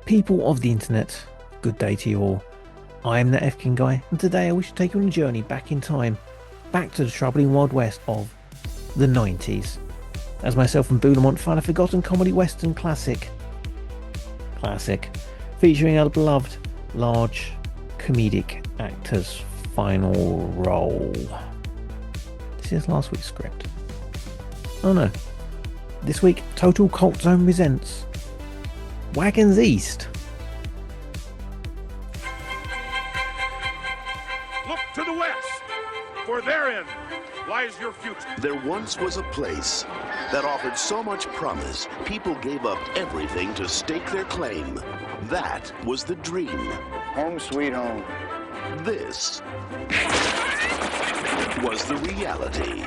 People of the internet, good day to you all. I am the Efkin guy, and today I wish to take you on a journey back in time, back to the troubling Wild West of the 90s, as myself and Boulamont find a forgotten comedy western classic, featuring a beloved, large, comedic actor's final role. This is last week's script. Oh no. This week, Total Cult Zone presents Wagons East. Look to the west, for therein lies your future. There once was a place that offered so much promise, people gave up everything to stake their claim. That was the dream. Home sweet home. This was the reality.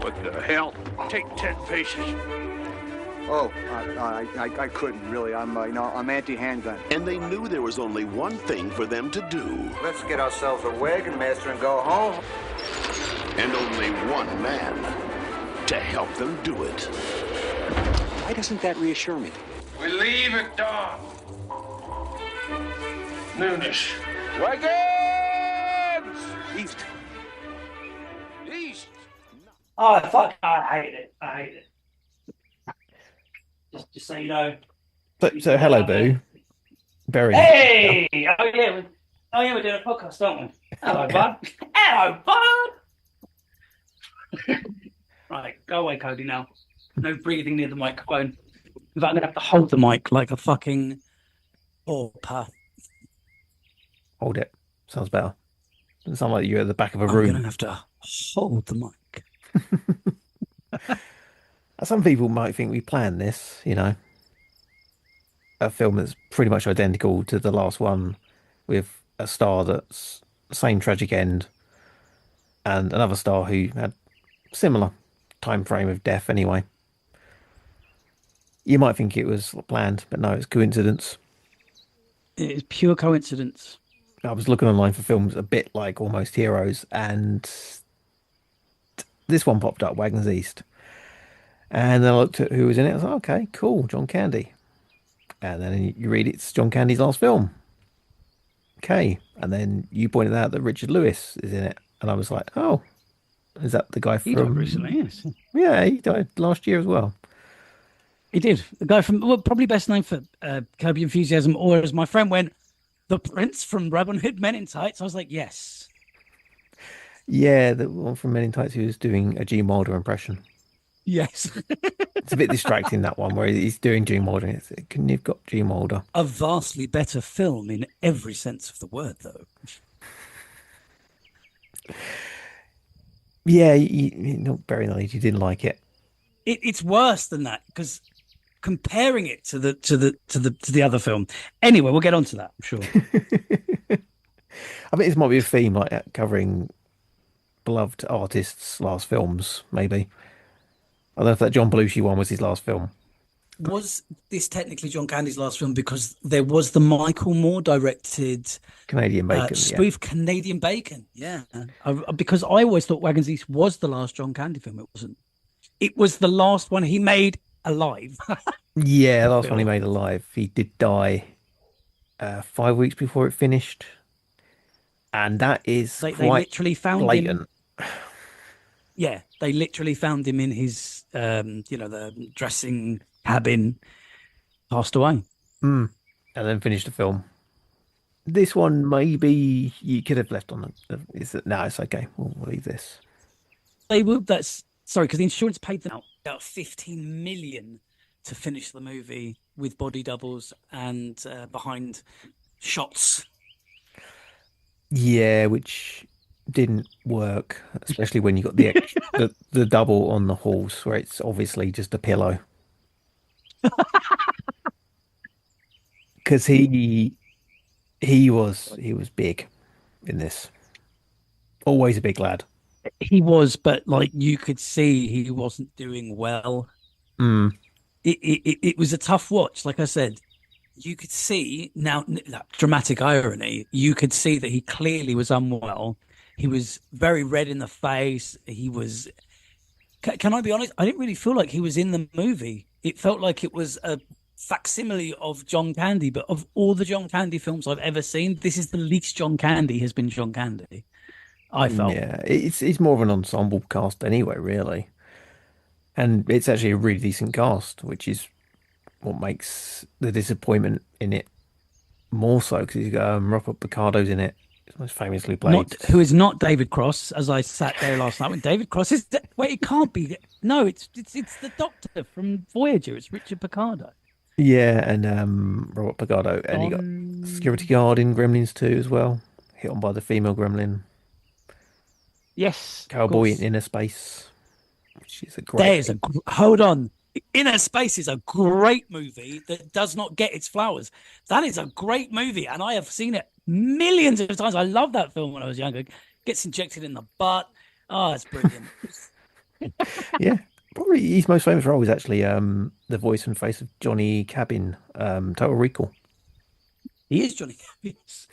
What the hell? Take 10 paces. Oh, I couldn't really. I'm anti-handgun. And they knew there was only one thing for them to do. Let's get ourselves a wagon master and go home. And only one man to help them do it. Why doesn't that reassure me? We leave at dawn. Noonish. Wagons! East. East. Oh, fuck. I hate it. Just so you know. So hello, Boo. Very. Hey! Oh, yeah. We're doing a podcast, aren't we? Hello, bud. Hello, bud. Right, go away, Cody, now. No breathing near the microphone. In fact, I'm going to have to hold the mic like a fucking pauper. Hold it. Sounds better. Doesn't sound like you're at the back of a I'm room. going to have to hold the mic. Some people might think we planned this, you know. A film that's pretty much identical to the last one, with a star that's same tragic end, and another star who had similar time frame of death anyway. You might think it was planned, but no, it's coincidence. It is pure coincidence. I was looking online for films a bit like Almost Heroes, and this one popped up, Wagons East. And then I looked at who was in it. I was like, okay, cool, John Candy. And then you read it's John Candy's last film. Okay. And then you pointed out that Richard Lewis is in it. And I was like, oh, is that the guy from... He died recently, yes. Yeah, he died last year as well. He did. The guy from, well, probably best known for Curb Your Enthusiasm, or as my friend went, the Prince from Robin Hood Men in Tights. I was like, yes. Yeah, the one from Men in Tights who was doing a Gene Wilder impression. Yes. It's a bit distracting, that one, where he's doing Gene Wilder. Couldn't you have got Gene Wilder? A vastly better film in every sense of the word, though. Yeah, not very nice. You didn't like it. It's worse than that, because comparing it to the other film. Anyway, we'll get on to that, I'm sure. I think this might be a theme, like covering beloved artists' last films, maybe. I don't know if that John Belushi one was his last film. Was this technically John Candy's last film, because there was the Michael Moore directed Canadian Bacon, spoof Canadian Bacon? Yeah, because I always thought Wagons East was the last John Candy film. It wasn't. It was the last one he made alive. Yeah, last one he made alive. He did die 5 weeks before it finished, and that is They quite literally found blatant. him. Yeah, they literally found him in his, the dressing cabin, passed away. And then finished the film. This one, maybe you could have left on the... No, it's okay. We'll leave this. They will. Sorry, because the insurance paid them out about 15 million to finish the movie with body doubles and behind shots. Yeah, which didn't work, especially when you got the the double on the horse, where it's obviously just a pillow. Because he was big in this. Always a big lad. He was, but like you could see he wasn't doing well. It was a tough watch. Like I said, you could see now, dramatic irony, you could see that he clearly was unwell. He was very red in the face. He was, can I be honest? I didn't really feel like he was in the movie. It felt like it was facsimile of John Candy, but of all the John Candy films I've ever seen, this is the least John Candy has been John Candy. I felt. Yeah, it's more of an ensemble cast anyway, really. And it's actually a really decent cast, which is what makes the disappointment in it more so because you got Robert Picardo's in it. He's most famously Not played. who is not David Cross, as I sat there last night when David Cross is. Wait, it can't be. No, it's the Doctor from Voyager. It's Richard Picardo. Yeah, and Robert Picardo, and you got security Don. guard in Gremlins 2 as well, hit on by the female gremlin. Yes, of Cowboy in course. Inner Space, which is a great There's film. hold on. Inner Space is a great movie that does not get its flowers. That is a great movie, and I have seen it millions of times. I love that film when I was younger. Gets injected in the butt. Oh, it's brilliant. Yeah, probably his most famous role is actually the voice and face of Johnny Cabin, Total Recall. He is Johnny Cash.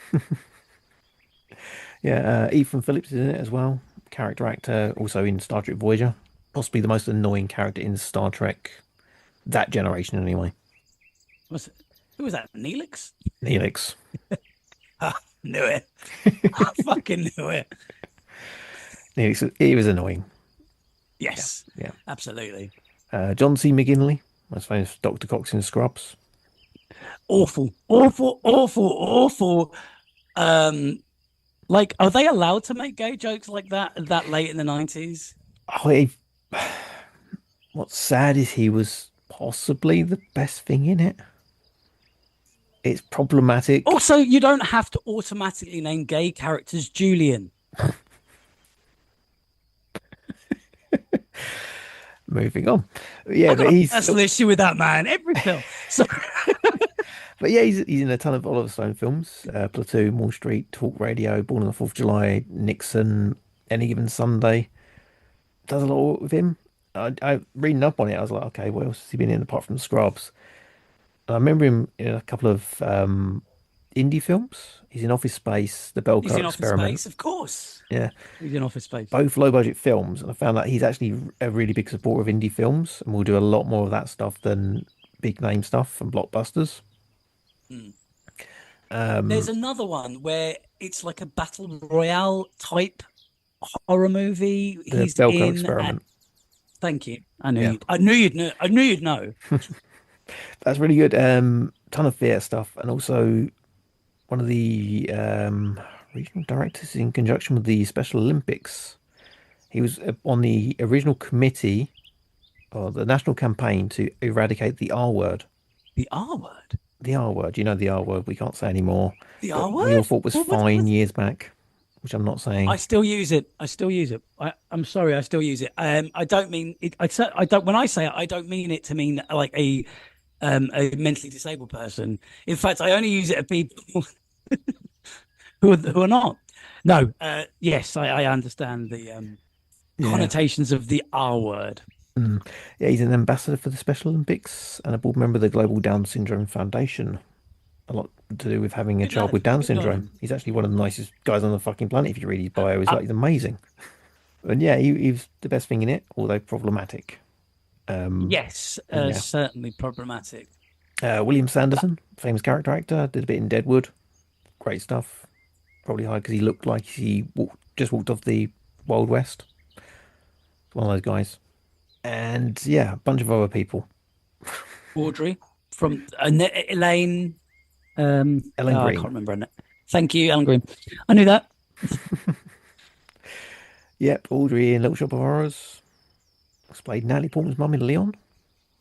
Yeah, Ethan Phillips is in it as well. Character actor, also in Star Trek Voyager. Possibly the most annoying character in Star Trek, that generation anyway. Was it, who was that? Neelix? Neelix. Ah, knew it. I fucking knew it. Neelix, he was annoying. Yes, Yeah. absolutely. John C. McGinley, most famous Dr. Cox in Scrubs. Awful, awful, awful, awful. Um, like, are they allowed to make gay jokes like that late in the 90s? Oh, what's sad is he was possibly the best thing in it. It's problematic. Also, you don't have to automatically name gay characters Julian. Moving on. Yeah, I got but a he's personal issue with that man every film. So but yeah, he's in a ton of Oliver Stone films. Platoon, Wall Street, Talk Radio, Born on the 4th of July, Nixon, Any Given Sunday. Does a lot with him. I reading up on it, I was like, okay, what else has he been in apart from Scrubs? And I remember him in a couple of indie films. He's in Office Space, The Bell he's Car in Office Experiment. Space, of course. Yeah, He's in Office Space. both low budget films. And I found that he's actually a really big supporter of indie films and will do a lot more of that stuff than big name stuff and blockbusters. Hmm. Um, There's another one where it's like a battle royale type horror movie. the He's Bell Car in. Experiment. Thank you. I knew Yeah. you'd. I knew you'd know. I knew you'd know. That's really good. Ton of theatre stuff, and also one of the regional directors in conjunction with the Special Olympics. He was on the original committee or the national campaign to eradicate the R word. The R word. The R word, you know, the R word we can't say anymore, The but R we all word. thought was fine years back, which I'm not I saying. still use it. I still use it. I'm sorry. I still use it. I don't mean it. I don't. When I say it, I don't mean it to mean like a mentally disabled person. In fact, I only use it to people who are not. No. Yes, I understand the Yeah. connotations of the R word. Mm. Yeah, he's an ambassador for the Special Olympics and a board member of the Global Down Syndrome Foundation. A lot to do with having a Good child lad. with Down Good on syndrome. him. He's actually one of the nicest guys on the fucking planet. If you read his bio, he's Uh, like he's amazing. And yeah, he was the best thing in it, although problematic. Um, yes, yeah. certainly problematic. William Sanderson, famous character actor, did a bit in Deadwood. Great stuff. Probably high because he looked like just walked off the Wild West. One of those guys. And yeah, a bunch of other people. Audrey from Elaine. Ellen I Green. can't remember her name. Thank you, Alan Green. I knew that. Yep, Audrey in Little Shop of Horrors. Played Natalie Portman's mum in Leon.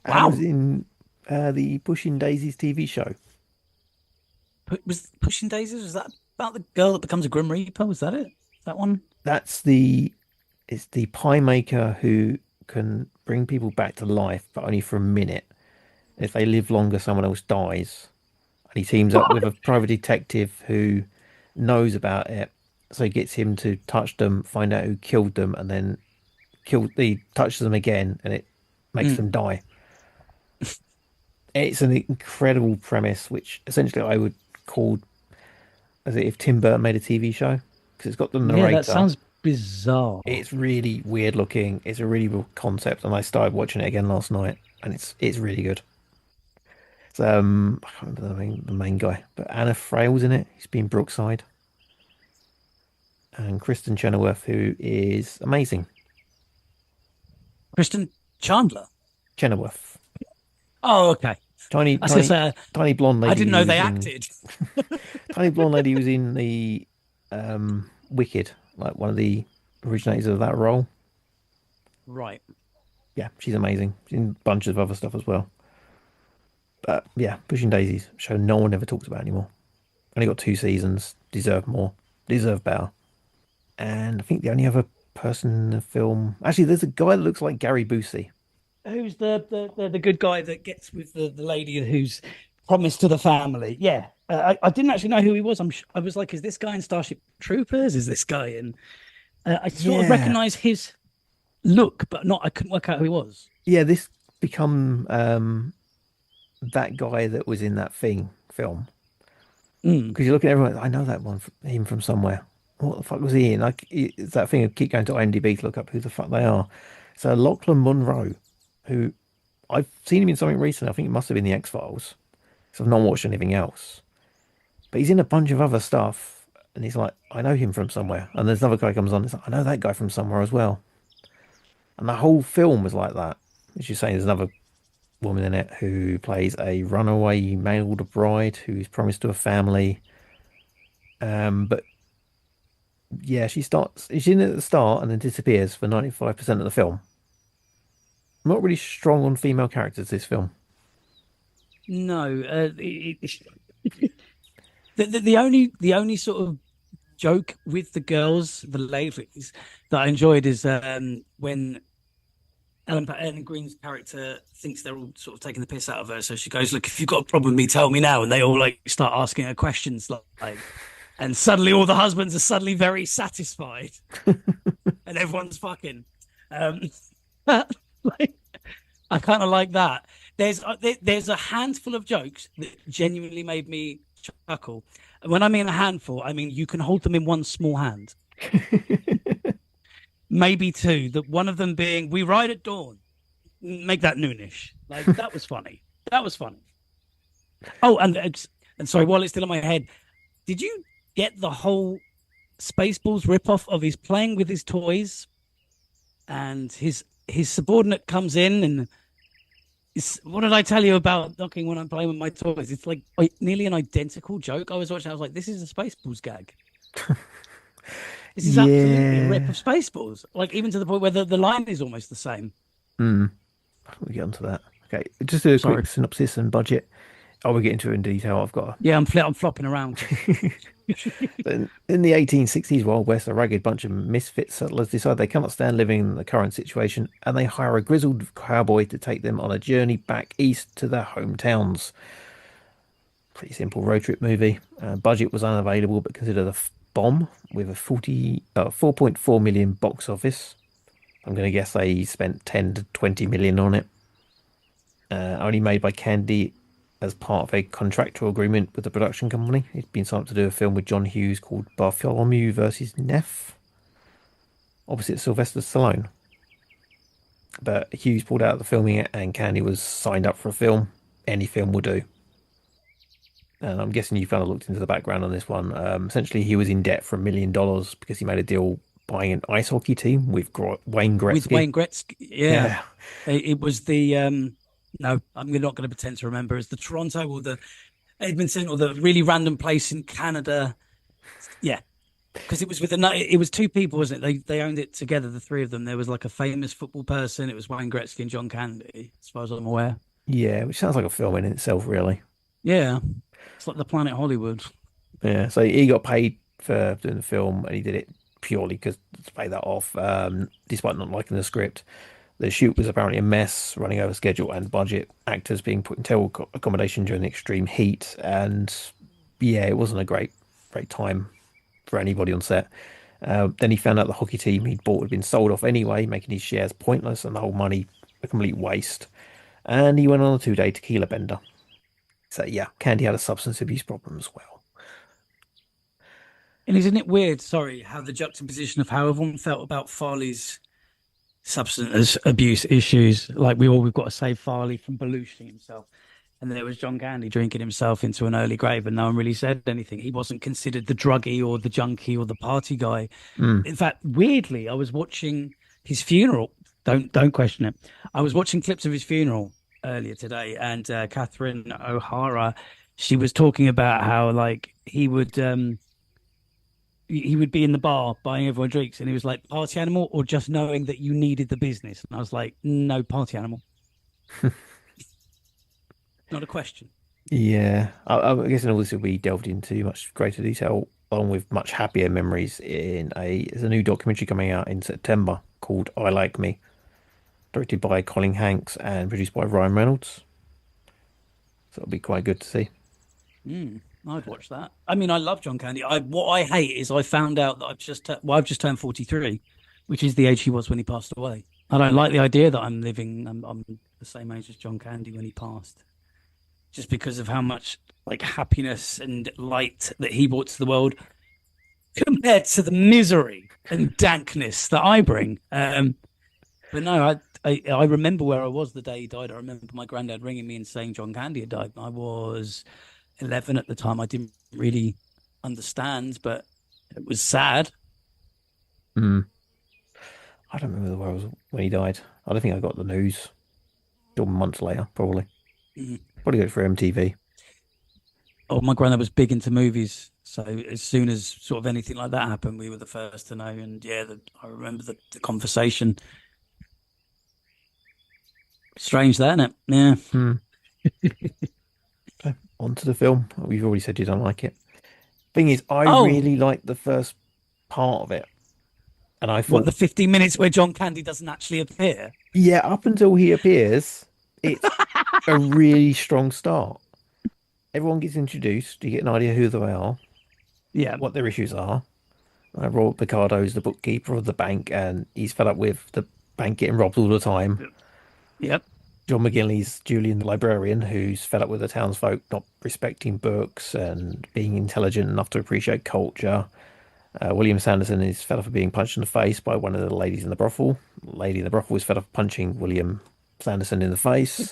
And was Wow. in the Pushing Daisies TV show. Was Pushing Daisies? Was that about the girl that becomes a Grim Reaper? Was that it? That one? It's the pie maker who can bring people back to life, but only for a minute. If they live longer, someone else dies. And he teams up with a private detective who knows about it. So he gets him to touch them, find out who killed them, and then he touches them again, and it makes them die. It's an incredible premise, which essentially I would call as if Tim Burton made a TV show because it's got the Yeah, that narrator. sounds bizarre. It's really weird looking. It's a really real concept, and I started watching it again last night, and it's really good. It's I can't remember the main guy, but Anna Frail's in it. He's been Brookside, and Kristen Chenoweth, who is amazing. Kristen Chandler. Chenoweth, Oh, okay. tiny, I was gonna tiny, say tiny blonde I lady didn't know who they was in acted. tiny blonde lady who was in the Wicked, like one of the originators of that role. Right. Yeah, she's amazing. She's in a bunch of other stuff as well. But yeah, Pushing Daisies, show no one ever talks about anymore. Only got 2 seasons. Deserve more. Deserve better. And I think the only other person in the film, actually, there's a guy that looks like Gary Busey. Who's the good guy that gets with the lady who's promised to the family? Yeah, I didn't actually know who he was. I was like, is this guy in Starship Troopers? Is this guy in? I sort of Yeah, recognize his look, but not. I couldn't work out who he was. yeah. This become that guy that was in that film. Mm. Because you look at everyone, I know that one, him from somewhere. What the fuck was he in? Like, it's that thing of keep going to IMDb to look up who the fuck they are. So Lachlan Monroe, who I've seen him in something recently. I think it must have been the X-Files. So I've not watched anything else. But he's in a bunch of other stuff, and he's like, I know him from somewhere. And there's another guy comes on, it's like, I know that guy from somewhere as well. And the whole film was like that. As you're saying, there's another woman in it who plays a runaway mailed bride who's promised to a family. But yeah, she's in it at the start and then disappears for 95% of the film. I'm not really strong on female characters, this film. No, the only sort of joke with the girls, the ladies that I enjoyed is when Ellen Green's character thinks they're all sort of taking the piss out of her. So she goes, "Look, if you've got a problem with me, tell me now." And they all like start asking her questions, and suddenly all the husbands are suddenly very satisfied, and everyone's fucking. Um, like, I kind of like that. There's a handful of jokes that genuinely made me chuckle. And when I mean a handful, I mean you can hold them in one small hand, maybe two. That one of them being "We ride at dawn." Make that noonish. Like that was funny. That was funny. Oh, and sorry, while it's still in my head, did you get the whole Spaceballs ripoff of he's playing with his toys, and his subordinate comes in and what did I tell you about knocking when I'm playing with my toys? It's like nearly an identical joke. I was watching. I was like, this is a Spaceballs gag. This is absolutely a rip Yeah. of Spaceballs. Like even to the point where the line is almost the same. Hmm. We'll get onto that. Okay, just do a Sorry. quick synopsis and budget. Oh, we'll get into it in detail. I've got Yeah, I'm flopping around. in the 1860s Wild West, a ragged bunch of misfit settlers decide they cannot stand living in the current situation, and they hire a grizzled cowboy to take them on a journey back east to their hometowns. Pretty simple road trip movie. Budget was unavailable, but considered a bomb with a 4.4 million box office. I'm going to guess they spent 10 to 20 million on it. Only made by Candy as part of a contractual agreement with the production company. He'd been signed up to do a film with John Hughes called Bartholomew versus Neff, opposite Sylvester Stallone. But Hughes pulled out of the filming it, and Candy was signed up for a film. Any film will do. And I'm guessing you kind of looked into the background on this one. Essentially, he was in debt for $1 million because he made a deal buying an ice hockey team with Wayne With Gretzky. Wayne Gretzky. Yeah. Yeah, It was the no, I'm not going to pretend to remember. It's the Toronto or the Edmonton or the really random place in Canada. Yeah, because it was it was two people, wasn't it? They owned it together, the three of them. There was like a famous football person. It was Wayne Gretzky and John Candy, as far as I'm aware. yeah, which sounds like a film in itself, really. Yeah, it's like the Planet Hollywood. Yeah, so he got paid for doing the film, and he did it purely because to pay that off, despite not liking the script. The shoot was apparently a mess, running over schedule and budget. Actors being put in terrible accommodation during the extreme heat, and yeah, it wasn't a great time for anybody on set. Then he found out the hockey team he'd bought had been sold off anyway, making his shares pointless and the whole money a complete waste. And he went on a 2-day tequila bender. So yeah, Candy had a substance abuse problem as well. And isn't it weird? Sorry, how the juxtaposition of how everyone felt about Farley's substance abuse issues. Like we've got to save Farley from polluting himself. And there was John Candy drinking himself into an early grave, and no one really said anything. He wasn't considered the druggie or the junkie or the party guy. Mm. In fact, weirdly, I was watching his funeral. Don't question it. I was watching clips of his funeral earlier today, and Catherine O'Hara, she was talking about how like he would be in the bar buying everyone drinks, and he was like, party animal or just knowing that you needed the business. And I was like, no, party animal, not a question. Yeah, I'm guessing all this will be delved into much greater detail, along with much happier memories in there's a new documentary coming out in September called I Like Me, directed by Colin Hanks and produced by Ryan Reynolds. So it'll be quite good to see. I'd watch that. I mean, I love John Candy. What I hate is I found out that I've just turned 43, which is the age he was when he passed away. I don't like the idea that I'm the same age as John Candy when he passed, just because of how much like happiness and light that he brought to the world compared to the misery and dankness that I bring. But no, I remember where I was the day he died. I remember my granddad ringing me and saying John Candy had died. I was 11 at the time. I didn't really understand, but it was sad. Mm. I don't remember where I was when he died. I don't think I got the news till months later, probably. Mm. Probably go for MTV. Oh, my granddad was big into movies. So as soon as sort of anything like that happened, we were the first to know. And yeah, I remember the conversation. Strange, that, isn't it? Yeah. Hmm. Okay, on to the film. We've already said you don't like it. Thing is, I Oh, really liked the first part of it. And I what, thought, the 15 minutes where John Candy doesn't actually appear? yeah, up until he appears, it's a really strong start. Everyone gets introduced. You get an idea who they are, Yeah. what their issues are. Robert Picardo's the bookkeeper of the bank, and he's fed up with the bank getting robbed all the time. Yep. John McGinley's Julian, the librarian, who's fed up with the townsfolk not respecting books and being intelligent enough to appreciate culture. William Sanderson is fed up of being punched in the face by one of the ladies in the brothel. The lady in the brothel is fed up of punching William Sanderson in the face.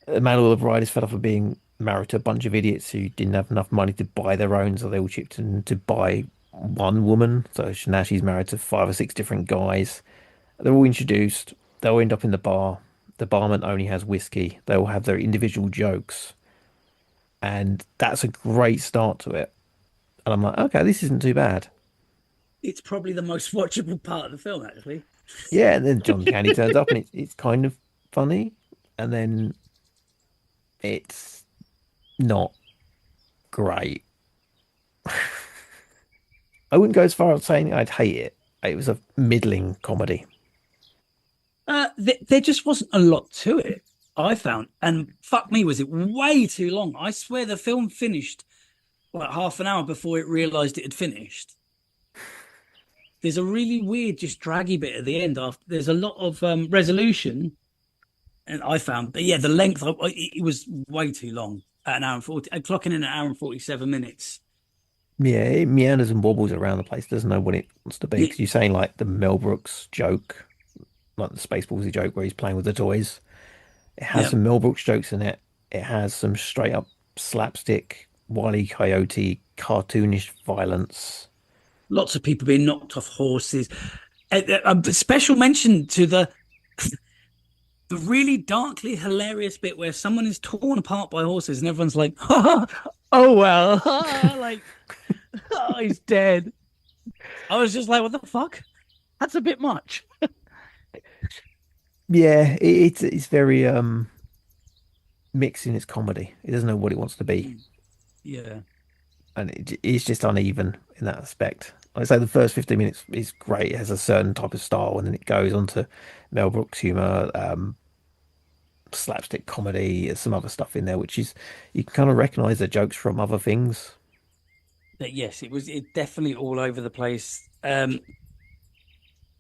Manuel the bride is fed up of being married to a bunch of idiots who didn't have enough money to buy their own, so they all chipped in to buy one woman. So now she's married to five or six different guys. They're all introduced. They'll end up in the bar. The barman only has whiskey. They all have their individual jokes. And that's a great start to it. And I'm like, okay, this isn't too bad. It's probably the most watchable part of the film, actually. Yeah, and then John Candy turns up and it's kind of funny. And then it's not great. I wouldn't go as far as saying I'd hate it. It was a middling comedy. There just wasn't a lot to it, I found. And fuck me, was it way too long. I swear the film finished like half an hour before it realized it had finished. There's a really weird, just draggy bit at the end. After there's a lot of resolution, and I found, but yeah, the length it was way too long. At an hour and 40, clocking in an hour and 47 minutes. Yeah, it meanders and wobbles around the place, doesn't know what it wants to be. It, Because you're saying like the Mel Brooks joke, like the Spaceballsy joke where he's playing with the toys. It has yeah, some Mel Brooks jokes in it. It has some straight up slapstick, Wile E. Coyote, cartoonish violence. lots of people being knocked off horses. A special mention to the really darkly hilarious bit where someone is torn apart by horses and everyone's like, oh well, like, oh, he's dead. I was just like, what the fuck? That's a bit much. Yeah, it's very mixed in its comedy. It doesn't know what it wants to be, Yeah. and it's just uneven in that aspect. I'd say the first 15 minutes is great. It has a certain type of style, and then it goes on to Mel Brooks humor, slapstick comedy, some other stuff in there, which is you can kind of recognize the jokes from other things. But yes, it definitely all over the place.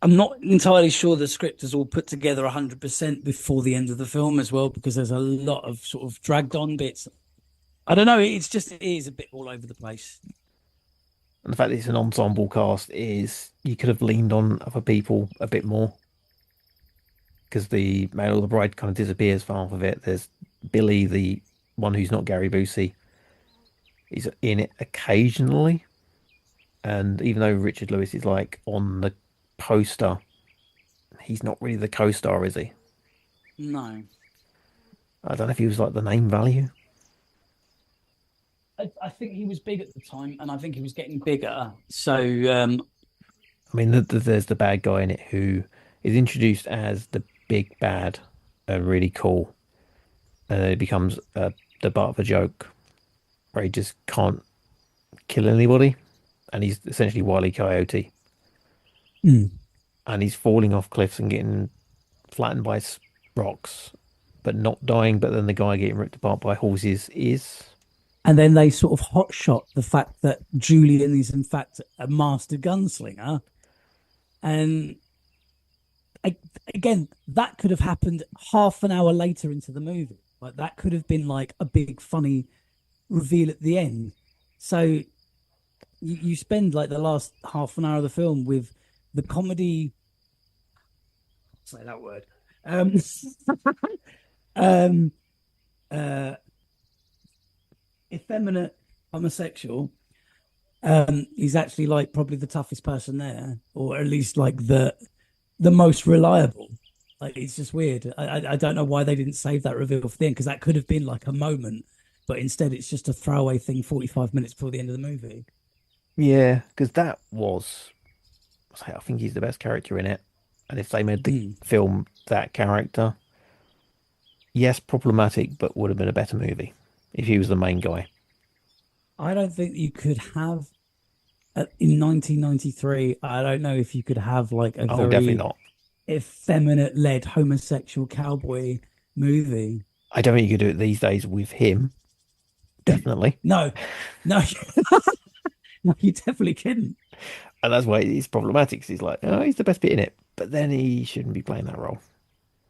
I'm not entirely sure the script is all put together 100% before the end of the film as well, because there's a lot of sort of dragged on bits. I don't know. It is a bit all over the place. And the fact that it's an ensemble cast is you could have leaned on other people a bit more because the male or the bride kind of disappears for half of it. There's Billy, the one who's not Gary Busey, is in it occasionally. And even though Richard Lewis is like on the poster, he's not really the co-star, is he? No. I don't know if he was like the name value. I think he was big at the time, and I think he was getting bigger. So, I mean, there's the bad guy in it who is introduced as the big bad and really cool, and then it becomes the butt of a joke where he just can't kill anybody, and he's essentially Wile E. Coyote, mm. and he's falling off cliffs and getting flattened by rocks, but not dying. But then the guy getting ripped apart by horses is. And then they sort of hotshot the fact that Julian is in fact a master gunslinger, and I, again, that could have happened half an hour later into the movie. Like that could have been like a big funny reveal at the end. So you spend like the last half an hour of the film with the comedy. Say that word. Um, um, uh, effeminate homosexual. He's actually like probably the toughest person there, or at least like the most reliable. Like it's just weird. I don't know why they didn't save that reveal for the end because that could have been like a moment, but instead it's just a throwaway thing 45 minutes before the end of the movie. Yeah, because that was, I think he's the best character in it. And if they made the Mm. film that character, yes, problematic, but would have been a better movie if he was the main guy. I don't think you could have in 1993. I don't know if you could have like a Oh, definitely very not. effeminate led homosexual cowboy movie. I don't think you could do it these days with him. Definitely. No, no, no, you definitely couldn't. And that's why it's problematic. 'Cause he's like, oh, he's the best bit in it. But then he shouldn't be playing that role.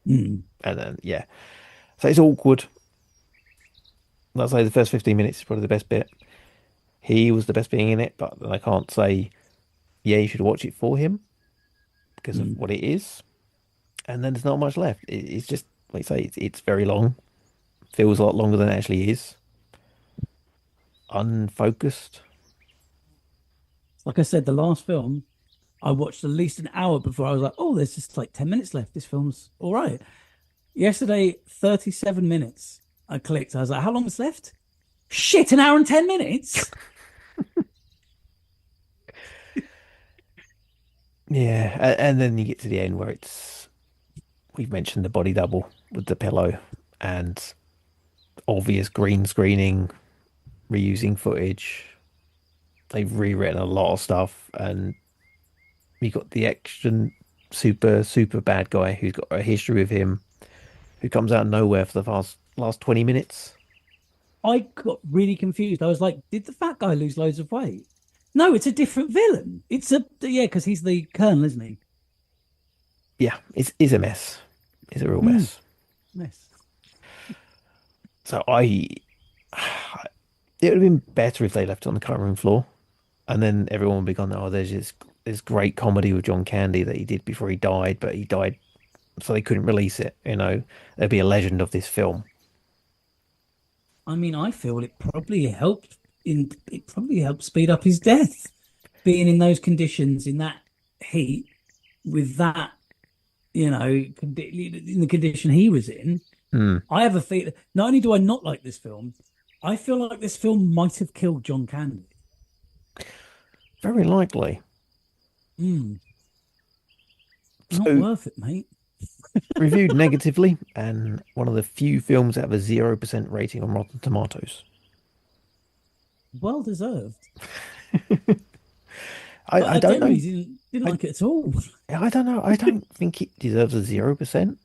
Mm. And then, yeah. So it's awkward. I'll say the first 15 minutes is probably the best bit. He was the best being in it, but then I can't say, yeah, you should watch it for him because of Mm. what it is. And then there's not much left. It's just, like I say, it's very long. Feels a lot longer than it actually is. Unfocused. Like I said, the last film I watched at least an hour before I was like, oh, there's just like 10 minutes left. This film's all right. Yesterday, 37 minutes. I clicked. I was like, how long is left? Shit, an hour and 10 minutes. Yeah. And then you get to the end where we've mentioned the body double with the pillow and obvious green screening, reusing footage. They've rewritten a lot of stuff, and you got the action super bad guy who's got a history with him, who comes out of nowhere for the last 20 minutes. I got really confused. I was like, did the fat guy lose loads of weight? No, it's a different villain. Yeah, because he's the colonel, isn't he? Yeah, it's a mess. It's a real Mm. mess. Yes. So it would have been better if they left it on the cutting room floor, and then everyone would be gone. Oh, there's this great comedy with John Candy that he did before he died, but he died, so they couldn't release it. There'd be a legend of this film. I mean, I feel it probably helped speed up his death, being in those conditions, in that heat, with that, in the condition he was in. Hmm. I have a feeling. Not only do I not like this film, I feel like this film might have killed John Candy. Very likely. Mm, not So worth it, mate. reviewed negatively, and one of the few films that have a 0% rating on Rotten Tomatoes. Well deserved. But I I don't know. generally didn't like it at all. I don't know. I don't think it deserves a 0%.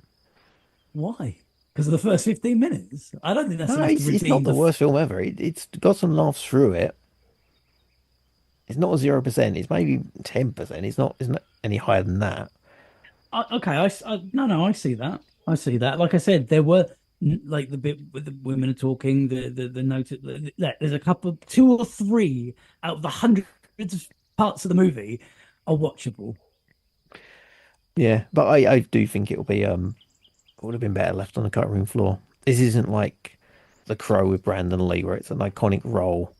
Why? Because of the first 15 minutes. I don't think that's No, enough to it's not redeem the the. worst film ever. It's got some laughs through it. It's not a 0%. It's maybe 10%. It's not any higher than that. Okay, no, I see that. I see that. Like I said, there were like the bit with the women are talking, the note. There's a couple, two or three out of the hundreds of parts of the movie are watchable. Yeah, but I do think it'll be would have been better left on the cutting room floor. This isn't like The Crow with Brandon Lee, where it's an iconic role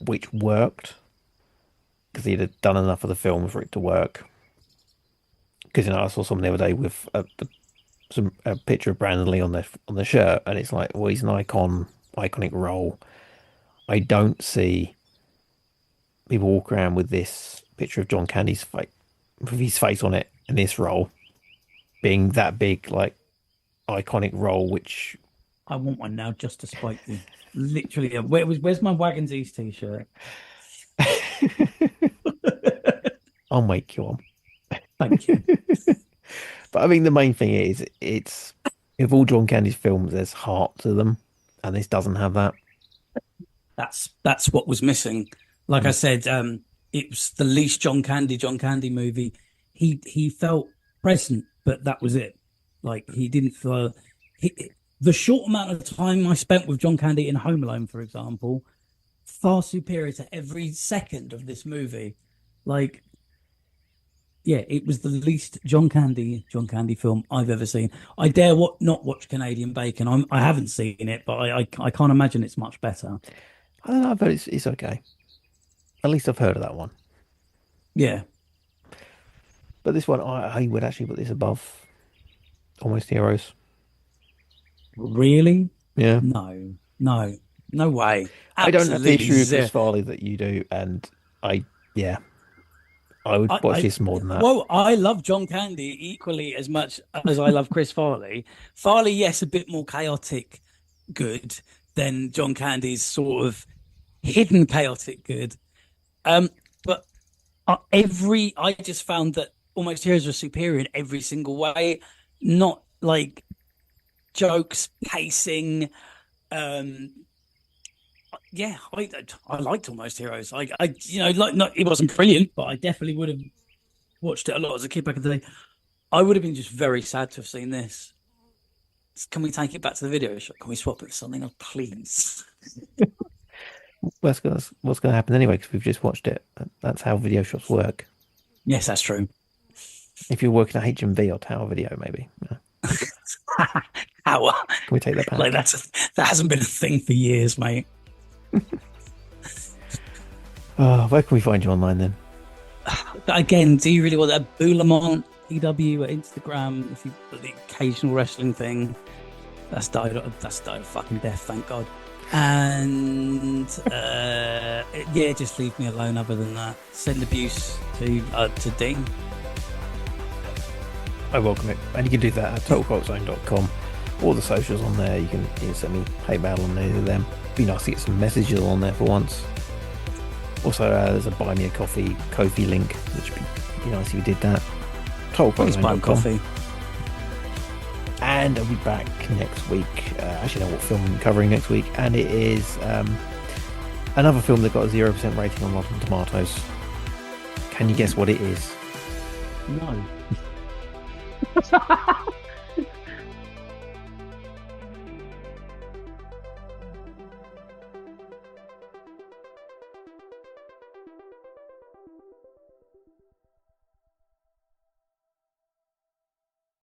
which worked because he'd have done enough of the film for it to work. Because I saw someone the other day with a picture of Brandon Lee on the shirt, and it's like, well, he's an iconic role. I don't see people walk around with this picture of John Candy's face, with his face on it, in this role being that big, like iconic role. Which I want one now just to spite you. Literally, where's my Wagons East t-shirt? I'll make you one. Thank you. But I mean, the main thing is, it's with all John Candy's films, there's heart to them, and this doesn't have that. That's what was missing. Like I said, it was the least John Candy movie. He felt present, but that was it. Like, he didn't feel the short amount of time I spent with John Candy in Home Alone, for example, far superior to every second of this movie. Like, yeah, it was the least John Candy film I've ever seen. I dare not watch Canadian Bacon. I haven't seen it, but I can't imagine it's much better. I don't know, but it's okay. At least I've heard of that one. Yeah. But this one, I would actually put this above Almost Heroes. Really? Yeah. No way. I don't have the issue with zero. Chris Farley that you do, and yeah, I would watch this more than that. Well, I love John Candy equally as much as I love Chris Farley. Farley, yes, a bit more chaotic good than John Candy's sort of hidden chaotic good. But I just found that Almost Heroes was superior in every single way. Not like jokes, pacing. Yeah, I liked Almost Heroes. Not it wasn't brilliant, but I definitely would have watched it a lot as a kid back in the day. I would have been just very sad to have seen this. Can we take it back to the video shop? Can we swap it for something else, please? What's going to happen anyway? Because we've just watched it. That's how video shops work. Yes, that's true. If you're working at HMV or Tower Video, maybe. Yeah. How? Can we take that back? Like that hasn't been a thing for years, mate. Where can we find you online then? Again, do you really want that Boulamont EW at Instagram? If you the occasional wrestling thing, that's died of fucking death, thank God. And yeah, just leave me alone. Other than that, send abuse to Dean. I welcome it, and you can do that at totalquotezone.com. All the socials on there. You can send me PayPal on either of them. Be nice to get some messages on there for once. Also, there's a buy me a coffee Ko-fi link, which would be nice if you did that. Totalquotezone.com. Coffee. And I'll be back next week. Actually, know what film I'm covering next week, and it is another film that got a 0% rating on Rotten Tomatoes. Can you guess what it is? No.